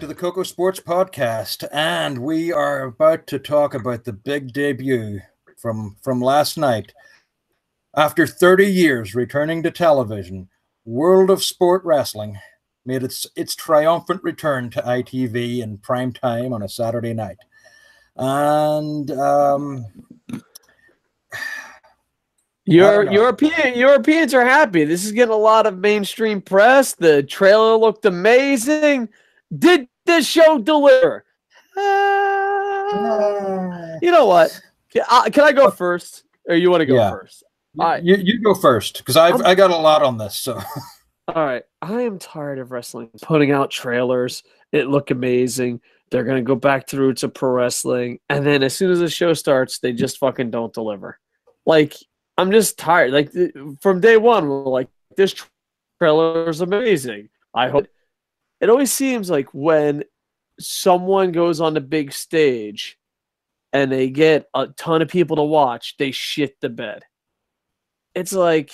to the Kocosports podcast, and we are about to talk about the big debut from last night. After 30 years returning to television, World of Sport Wrestling made its triumphant return to ITV in prime time on a Saturday night. And Europeans are happy. This is getting a lot of mainstream press. The trailer looked amazing. Did this show deliver? You know what? Can I go first, or you want to go first? You go first, because I got a lot on this. So, all right, I am tired of wrestling putting out trailers. It look amazing. They're gonna go back to the roots of pro wrestling, and then as soon as the show starts, they just fucking don't deliver. Like, I'm just tired. Like, from day one, we're like, this trailer is amazing. I hope. It always seems like when someone goes on the big stage and they get a ton of people to watch, they shit the bed. It's like,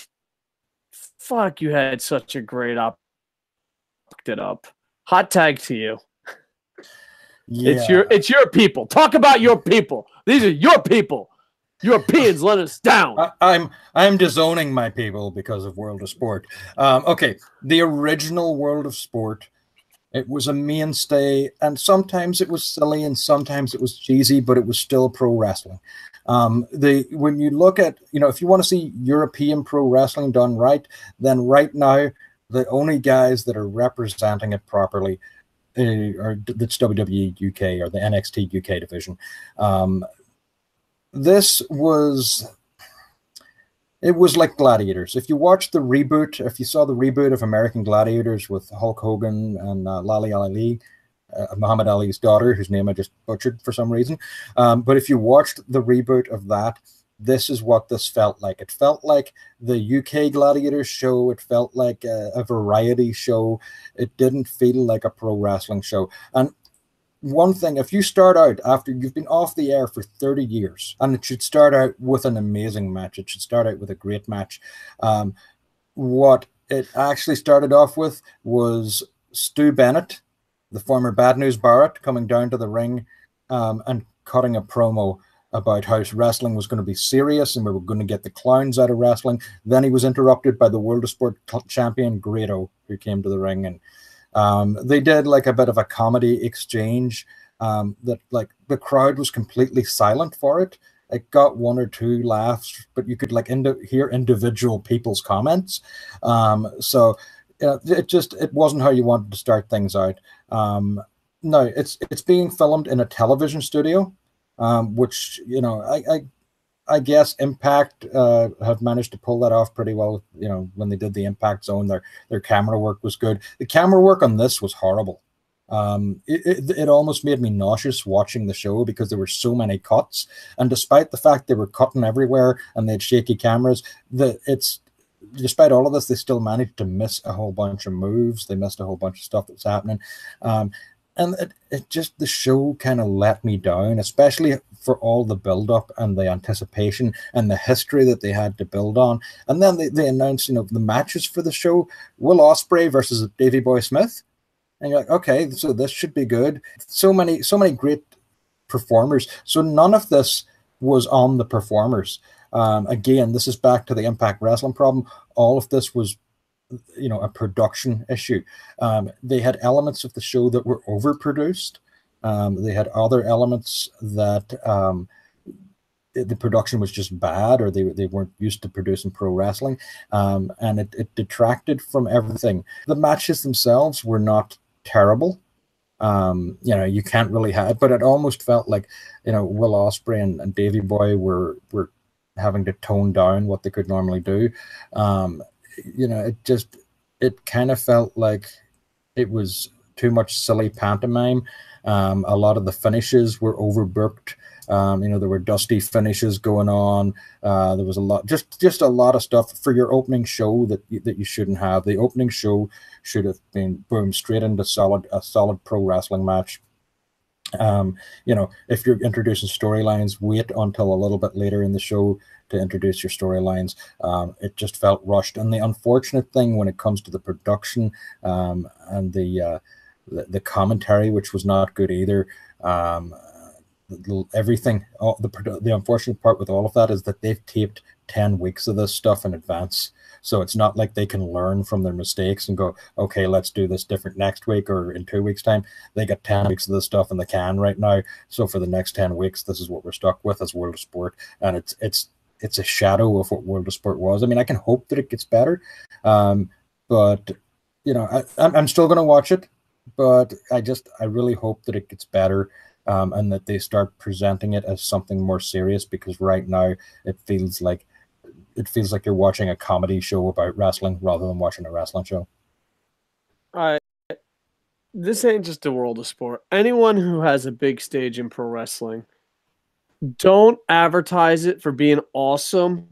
fuck, you had such a great fucked it up. Hot tag to you. Yeah. It's your people. Talk about your people. These are your people. Europeans let us down. I'm disowning my people because of World of Sport. Okay, the original World of Sport, it was a mainstay, and sometimes it was silly and sometimes it was cheesy, but it was still pro wrestling. When you look at, if you want to see European pro wrestling done right, then right now the only guys that are representing it properly are that's WWE UK or the NXT UK division. This was like Gladiators. If you watched the reboot, if you saw the reboot of American Gladiators with Hulk Hogan and Lali Ali, Muhammad Ali's daughter, whose name I just butchered for some reason. But if you watched the reboot of that, this is what this felt like. It felt like the UK Gladiators show. It felt like a variety show. It didn't feel like a pro wrestling show. And one thing, if you start out after you've been off the air for 30 years, and it should start out with an amazing match, it should start out with a great match. What it actually started off with was Stu Bennett, the former Bad News Barrett, coming down to the ring and cutting a promo about how wrestling was going to be serious and we were going to get the clowns out of wrestling. Then he was interrupted by the World of Sport champion Grado, who came to the ring, and they did like a bit of a comedy exchange that like the crowd was completely silent for it. It got one or two laughs, but you could like hear individual people's comments. So it wasn't how you wanted to start things out. No, it's being filmed in a television studio, which I guess Impact have managed to pull that off pretty well. When they did the Impact Zone, their camera work was good. The camera work on this was horrible. It almost made me nauseous watching the show because there were so many cuts. And despite the fact they were cutting everywhere and they had shaky cameras, despite all of this, they still managed to miss a whole bunch of moves. They missed a whole bunch of stuff that was happening. And the show kind of let me down, especially for all the build-up and the anticipation and the history that they had to build on. And then they announced, the matches for the show: Will Ospreay versus Davey Boy Smith. And you're like, okay, so this should be good. So many great performers. So none of this was on the performers. Again, this is back to the Impact Wrestling problem. All of this was a production issue. They had elements of the show that were overproduced. They had other elements that the production was just bad, or they weren't used to producing pro wrestling, and it detracted from everything. The matches themselves were not terrible. You can't really have, but it almost felt like Will Ospreay and Davey Boy were having to tone down what they could normally do. It kind of felt like it was too much silly pantomime. A lot of the finishes were overbooked. There were dusty finishes going on. There was a lot, just a lot of stuff for your opening show that you shouldn't have. The opening show should have been boom straight into a solid pro wrestling match. If you're introducing storylines, wait until a little bit later in the show to introduce your storylines. It just felt rushed. And the unfortunate thing when it comes to the production and the the commentary, which was not good either. Everything. The unfortunate part with all of that is that they've taped 10 weeks of this stuff in advance. So it's not like they can learn from their mistakes and go, okay, let's do this different next week or in 2 weeks' time. They got 10 weeks of this stuff in the can right now. So for the next 10 weeks, this is what we're stuck with as World of Sport. And it's a shadow of what World of Sport was. I mean, I can hope that it gets better. But, you know, I'm still going to watch it. But I really hope that it gets better. And that they start presenting it as something more serious, because right now it feels like you're watching a comedy show about wrestling rather than watching a wrestling show. This ain't just a World of Sport. Anyone who has a big stage in pro wrestling, don't advertise it for being awesome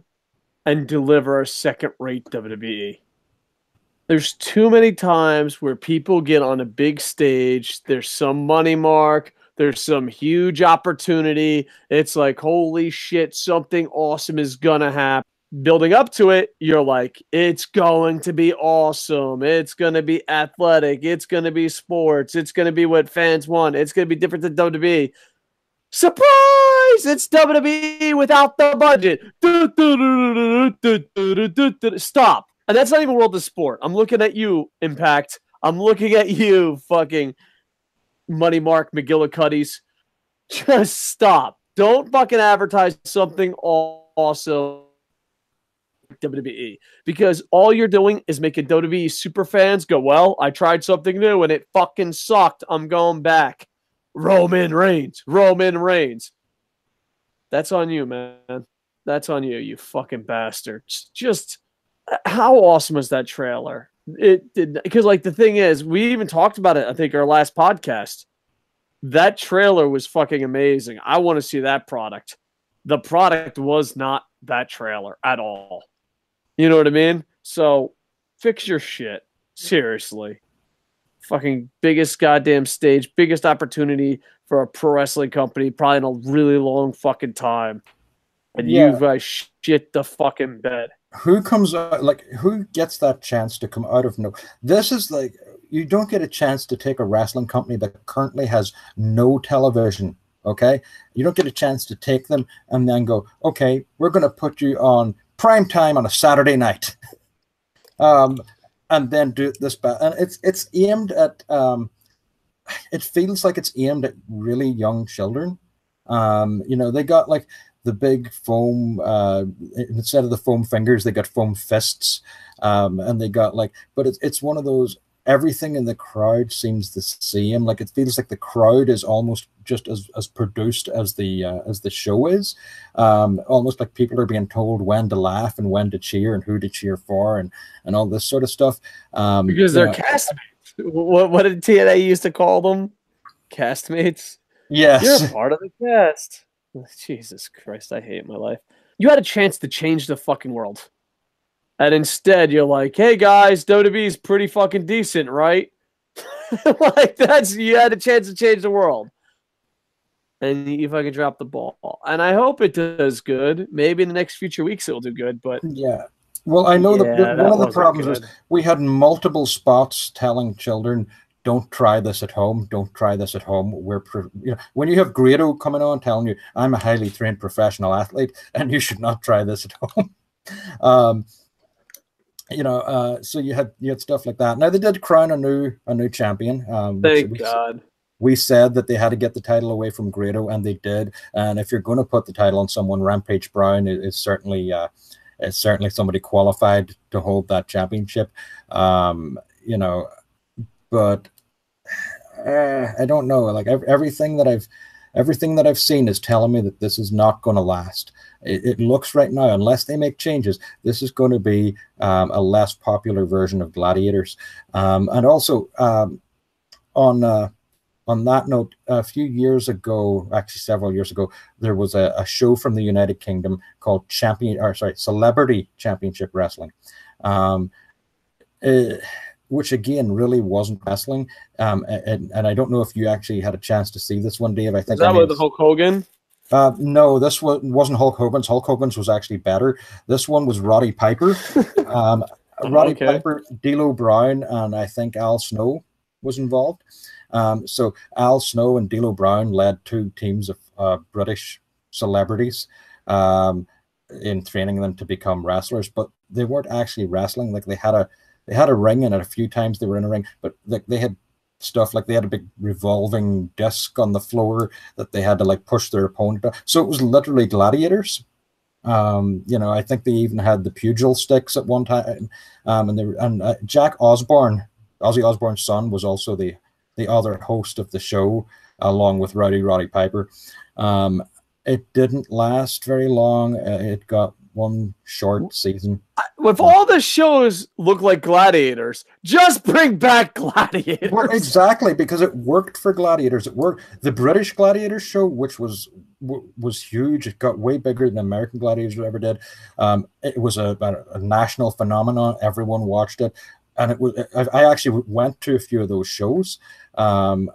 and deliver a second-rate WWE. There's too many times where people get on a big stage, there's some money mark, there's some huge opportunity. It's like, holy shit, something awesome is going to happen. Building up to it, you're like, it's going to be awesome. It's going to be athletic. It's going to be sports. It's going to be what fans want. It's going to be different than WWE. Surprise! It's WWE without the budget. Stop. And that's not even World of Sport. I'm looking at you, Impact. I'm looking at you, fucking Money Mark McGillicuddy's. Just stop. Don't fucking advertise something awesome WWE, because all you're doing is making WWE super fans go, well, I tried something new and it fucking sucked. I'm going back. Roman Reigns. That's on you, man. That's on you, you fucking bastards. Just how awesome was that trailer? It did, because like the thing is, we even talked about it, I think, our last podcast. That trailer was fucking amazing. I want to see that product. The product was not that trailer at all. You know what I mean? So fix your shit. Seriously. Fucking biggest goddamn stage, biggest opportunity for a pro wrestling company, probably in a really long fucking time. And you guys shit the fucking bed. Who comes out, like, who gets that chance to come out of no? This is like, you don't get a chance to take a wrestling company that currently has no television, okay? You don't get a chance to take them and then go, okay, we're going to put you on prime time on a Saturday night. And then do this. And it's aimed at, it feels like it's aimed at really young children. You know, they got like the big foam, instead of the foam fingers, they got foam fists. And they got like, but it's one of those, everything in the crowd seems the same. Like it feels like the crowd is almost just as produced as the show is. Almost like people are being told when to laugh and when to cheer and who to cheer for and all this sort of stuff. Because they're castmates. What did TNA used to call them? Castmates? Yes. You're part of the cast. Jesus Christ, I hate my life. You had a chance to change the fucking world. And instead, you're like, hey guys, WWE is pretty fucking decent, right? Like, you had a chance to change the world. And you fucking dropped the ball. And I hope it does good. Maybe in the next future weeks it will do good, but... Yeah. Well, I know one of the problems is we had multiple spots telling children, don't try this at home. Don't try this at home. When you have Grado coming on telling you, I'm a highly trained professional athlete, and you should not try this at home. So you had stuff like that. Now they did crown a new champion. Thank God. We said that they had to get the title away from Grado, and they did. And if you're going to put the title on someone, Rampage Brown is certainly somebody qualified to hold that championship. But I don't know. Like everything that I've seen is telling me that this is not going to last. It looks right now, unless they make changes, this is going to be a less popular version of Gladiators. And also, on that note, a few years ago, actually several years ago, there was a show from the United Kingdom called Celebrity Championship Wrestling, which again really wasn't wrestling. And I don't know if you actually had a chance to see this one, Dave. I think that was Hulk Hogan. No, this wasn't Hulk Hogan's. Hulk Hogan's was actually better. This one was Roddy Piper. Roddy Piper, D'Lo Brown, and I think Al Snow was involved. So Al Snow and D'Lo Brown led two teams of British celebrities in training them to become wrestlers, but they weren't actually wrestling. Like they had a ring, and a few times they were in a ring, but like they had stuff like they had a big revolving disc on the floor that they had to like push their opponent. So it was literally gladiators. I think they even had the pugil sticks at one time. And Jack Osborne, Ozzy Osbourne's son, was also the other host of the show, along with Roddy Piper. It didn't last very long. It got one short season. If all the shows look like gladiators, just bring back gladiators. Well, exactly, because it worked for gladiators. It worked. The British Gladiators show, which was huge. It got way bigger than American Gladiators ever did. It was a national phenomenon. Everyone watched it, and it was. I actually went to a few of those shows, and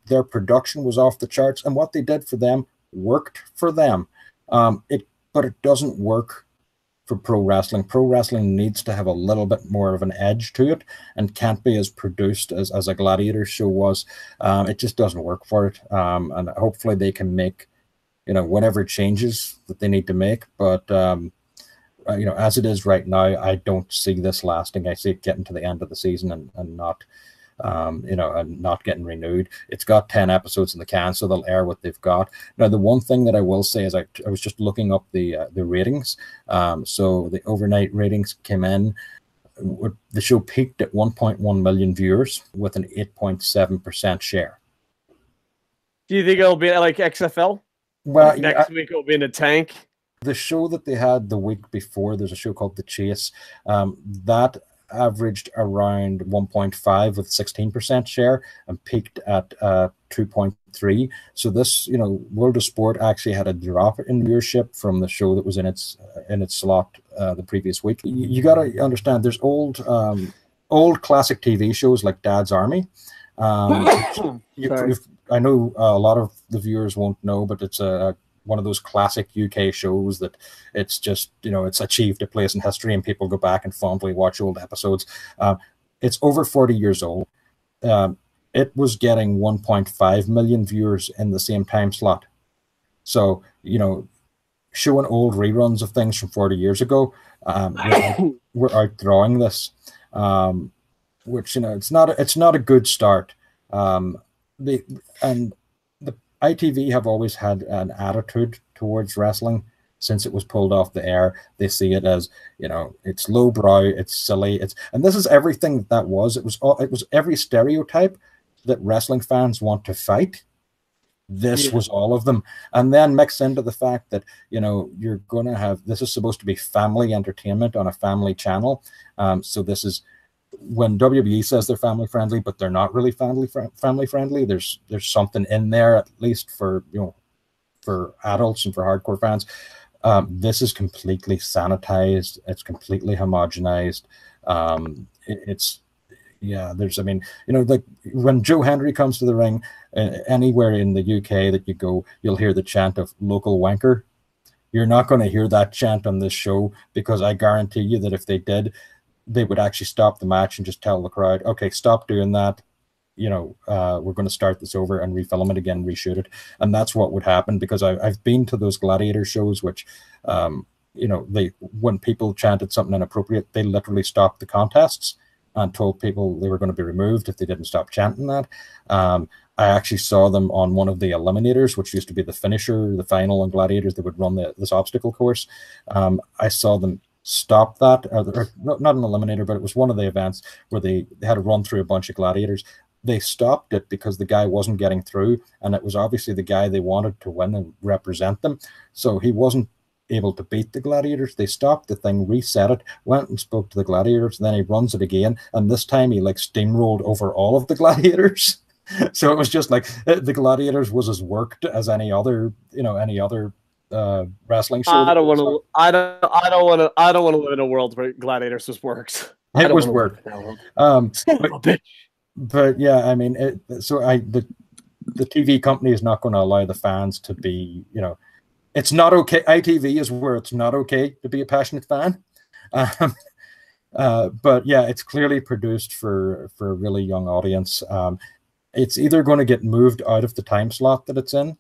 their production was off the charts. And what they did for them worked for them. But it doesn't work for pro wrestling. Pro wrestling needs to have a little bit more of an edge to it and can't be as produced as a gladiator show was. It just doesn't work for it. And hopefully they can make, whatever changes that they need to make. But, as it is right now, I don't see this lasting. I see it getting to the end of the season and not, and not getting renewed. It's got 10 episodes in the can, so they'll air what they've got. Now, the one thing that I will say is I was just looking up the ratings. So the overnight ratings came in. The show peaked at 1.1 million viewers with an 8.7% share. Do you think it'll be like XFL? Well, next week it'll be in a tank. The show that they had the week before, there's a show called The Chase. That averaged around 1.5 with 16% share and peaked at 2.3. So this, World of Sport actually had a drop in viewership from the show that was in its slot the previous week. You got to understand, there's old classic TV shows like Dad's Army. I know a lot of the viewers won't know, but it's one of those classic UK shows that it's just, it's achieved a place in history and people go back and fondly watch old episodes. It's over 40 years old. It was getting 1.5 million viewers in the same time slot. So, showing old reruns of things from 40 years ago, we're outdrawing this, which, it's not a good start. The ITV have always had an attitude towards wrestling since it was pulled off the air. They see it as, it's lowbrow, it's silly, and this is everything that was. It was every stereotype that wrestling fans want to fight. This was all of them. And then mix into the fact that, you're going to have, this is supposed to be family entertainment on a family channel. So this is, when WWE says they're family friendly, but they're not really family friendly. There's something in there, at least for for adults and for hardcore fans. This is completely sanitized. It's completely homogenized. Like when Joe Hendry comes to the ring, anywhere in the UK that you go, you'll hear the chant of "local wanker." You're not going to hear that chant on this show, because I guarantee you that if they did, they would actually stop the match and just tell the crowd, okay, stop doing that. We're going to start this over and refilm it again, reshoot it. And that's what would happen, because I've been to those gladiator shows, which, when people chanted something inappropriate, they literally stopped the contests and told people they were going to be removed if they didn't stop chanting that. I actually saw them on one of the eliminators, which used to be the finisher, the final on gladiators. They would run this obstacle course. I saw them stop that, or not an eliminator, but it was one of the events where they had to run through a bunch of gladiators. They stopped it because the guy wasn't getting through, and it was obviously the guy they wanted to win and represent them. So he wasn't able to beat the gladiators. They stopped the thing, reset it, went and spoke to the gladiators, then he runs it again, and this time he steamrolled over all of the gladiators. So it was just like the gladiators was as worked as any other wrestling show. I don't want to live in a world where gladiators was worked. It was worked. But yeah, I mean, the TV company is not going to allow the fans to be, it's not okay. ITV is where it's not okay to be a passionate fan. But yeah, it's clearly produced for a really young audience. It's either going to get moved out of the time slot that it's in,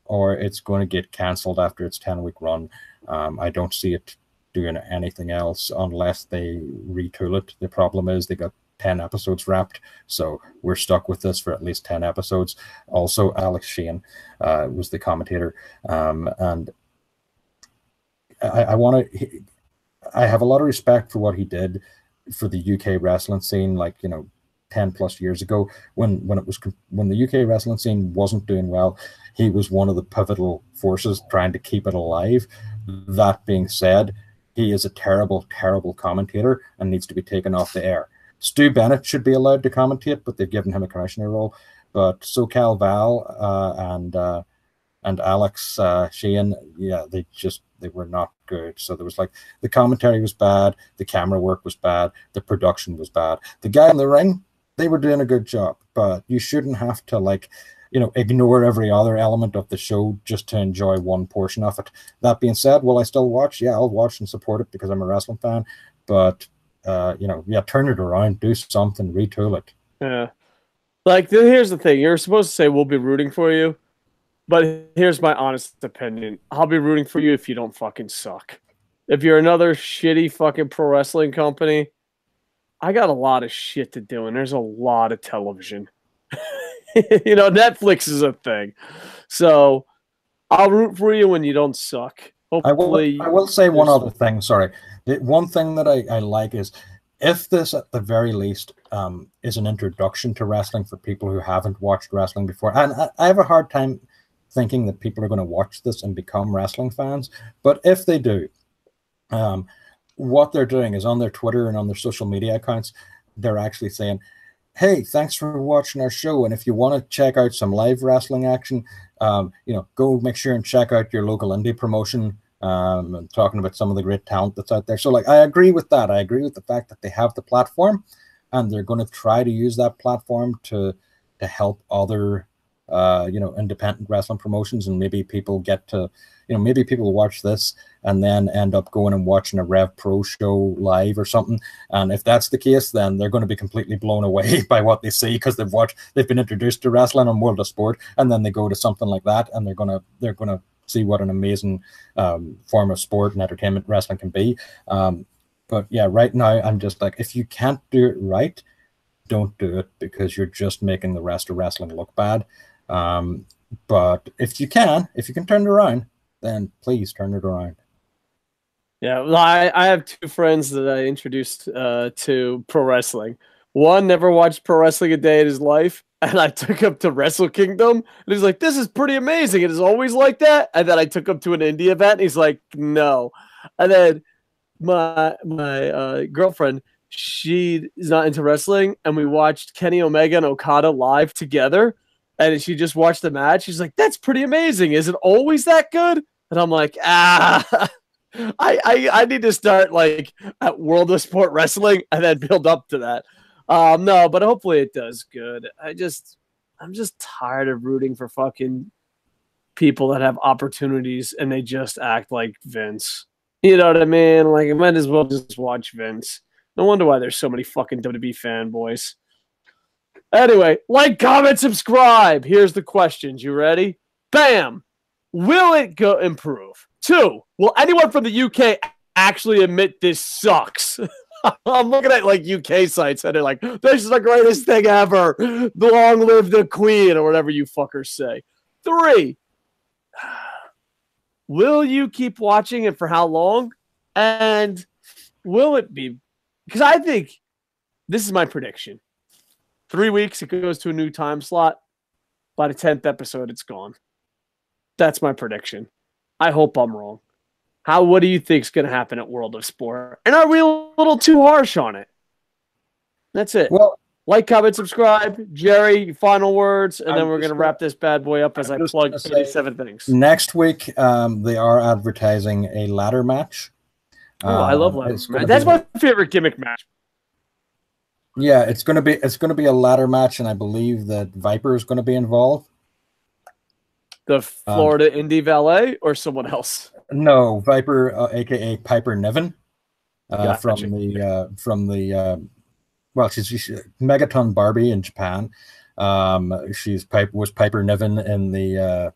or it's going to get cancelled after its 10-week run. I don't see it doing anything else unless they retool it. The problem is they got 10 episodes wrapped, so we're stuck with this for at least 10 episodes. Also, Alex Shane was the commentator, and I have a lot of respect for what he did for the UK wrestling scene, like, 10 plus years ago when the UK wrestling scene wasn't doing well. He was one of the pivotal forces trying to keep it alive. That being said, he is a terrible, terrible commentator and needs to be taken off the air. Stu Bennett should be allowed to commentate, but they've given him a commissioner role. But SoCal Val and Alex Sheehan, yeah, they were not good. So there was the commentary was bad, the camera work was bad, the production was bad. The guy in the ring, they were doing a good job, but you shouldn't have to ignore every other element of the show just to enjoy one portion of it. That being said, will I still watch? Yeah, I'll watch and support it because I'm a wrestling fan. But turn it around, do something, retool it. Yeah. Here's the thing. You're supposed to say we'll be rooting for you, but here's my honest opinion. I'll be rooting for you if you don't fucking suck. If you're another shitty fucking pro wrestling company, I got a lot of shit to do, and there's a lot of television. Netflix is a thing. So I'll root for you when you don't suck. Hopefully, I will say one other thing. Sorry. The one thing that I like is if this, at the very least, is an introduction to wrestling for people who haven't watched wrestling before. And I have a hard time thinking that people are going to watch this and become wrestling fans. But if they do, what they're doing is on their Twitter and on their social media accounts, they're actually saying, hey, thanks for watching our show. And if you want to check out some live wrestling action, go make sure and check out your local indie promotion, and talking about some of the great talent that's out there. So I agree with that. I agree with the fact that they have the platform and they're going to try to use that platform to help other, independent wrestling promotions. And maybe people get to, maybe people watch this and then end up going and watching a Rev Pro show live or something. And if that's the case, then they're going to be completely blown away by what they see because they've been introduced to wrestling on World of Sport, and then they go to something like that and they're gonna see what an amazing form of sport and entertainment wrestling can be. But yeah, right now I'm just if you can't do it right, don't do it, because you're just making the rest of wrestling look bad. But if you can turn it around, then please turn it around. Yeah, well, I have two friends that I introduced to pro wrestling. One never watched pro wrestling a day in his life, and I took him to Wrestle Kingdom, and he's like, this is pretty amazing. It is always like that. And then I took him to an indie event, and he's like, no. And then my girlfriend, she is not into wrestling, and we watched Kenny Omega and Okada live together, and she just watched the match. She's like, that's pretty amazing. Is it always that good? And I'm like, I need to start at World of Sport Wrestling and then build up to that. No, but hopefully it does good. I'm just tired of rooting for fucking people that have opportunities and they just act like Vince. You know what I mean? I might as well just watch Vince. No wonder why there's so many fucking WWE fanboys. Anyway, comment, subscribe. Here's the questions. You ready? Bam! Will it go improve? 2, will anyone from the UK actually admit this sucks? I'm looking at UK sites and they're like, this is the greatest thing ever. Long live the Queen, or whatever you fuckers say. 3, will you keep watching it for how long? And will it be? Because I think this is my prediction. 3 weeks, it goes to a new time slot. By the 10th episode, it's gone. That's my prediction. I hope I'm wrong. What do you think is going to happen at World of Sport? And are we a little too harsh on it? That's it. Well, comment, subscribe. Jerry, final words, and then we're going to wrap this bad boy up as I plug 37 things. Next week, they are advertising a ladder match. I love ladder match. That's my favorite gimmick match. Yeah, it's going to be a ladder match, and I believe that Viper is going to be involved. The Florida Indie Valet or someone else? No, Viper, a.k.a. Piper Niven. Gotcha. From the well, she's Megaton Barbie in Japan. Was Piper Niven in the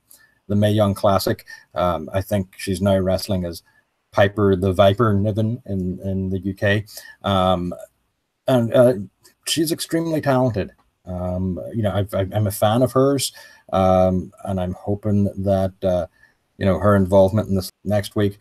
Mae Young Classic. I think she's now wrestling as Piper the Viper Niven in the UK. And she's extremely talented. I'm a fan of hers, and I'm hoping that her involvement in this next week.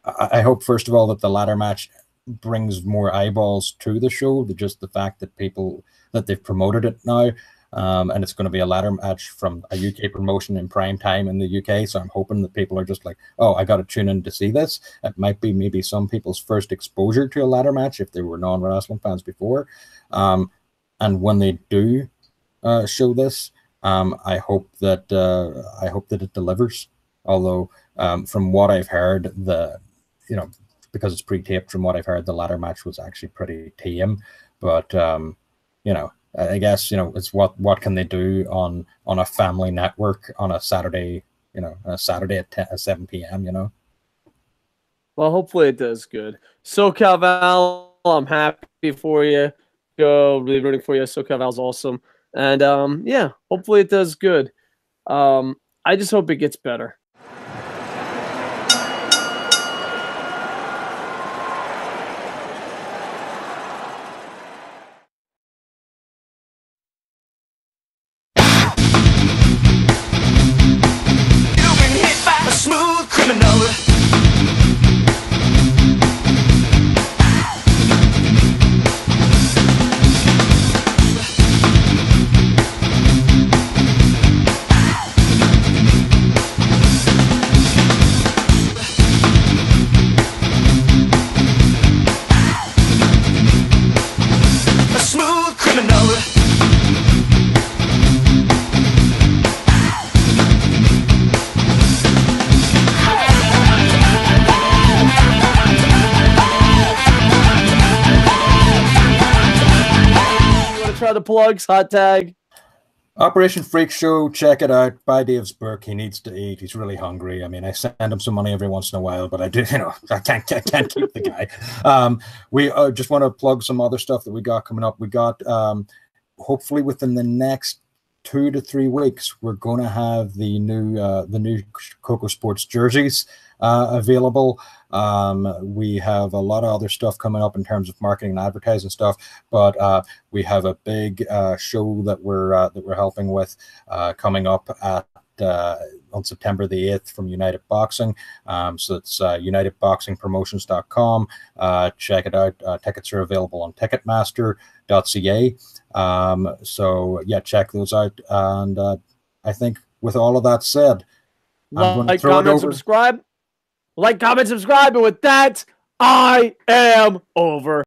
I hope first of all that the ladder match brings more eyeballs to the show. Just the fact that they've promoted it now, and it's going to be a ladder match from a UK promotion in prime time in the UK. So I'm hoping that people are just like, oh, I got to tune in to see this. It might be maybe some people's first exposure to a ladder match if they were non-wrestling fans before. And when they do show this, I hope that it delivers. Although from what I've heard, because it's pre-taped, from what I've heard, the ladder match was actually pretty tame. But I guess it's what can they do on a family network on a Saturday, at 7 p.m. Well, hopefully it does good. SoCal Val, I'm happy for you. Go, really rooting for you. SoCal Val's awesome, and hopefully it does good. I just hope it gets better. The plugs, hot tag. Operation Freak Show, check it out. Buy Dave's book. He needs to eat. He's really hungry. I mean, I send him some money every once in a while, but I can't keep the guy. We just want to plug some other stuff that we got coming up. We got hopefully within the next 2 to 3 weeks, we're going to have the new Kocosports jerseys available. We have a lot of other stuff coming up in terms of marketing and advertising stuff, but we have a big show that we're helping with coming up at on September the 8th from United Boxing. So it's unitedboxingpromotions.com. Check it out. Tickets are available on ticketmaster.ca. So yeah, check those out. And I think with all of that said, like, comment, subscribe. Like, comment, subscribe. And with that, I am over.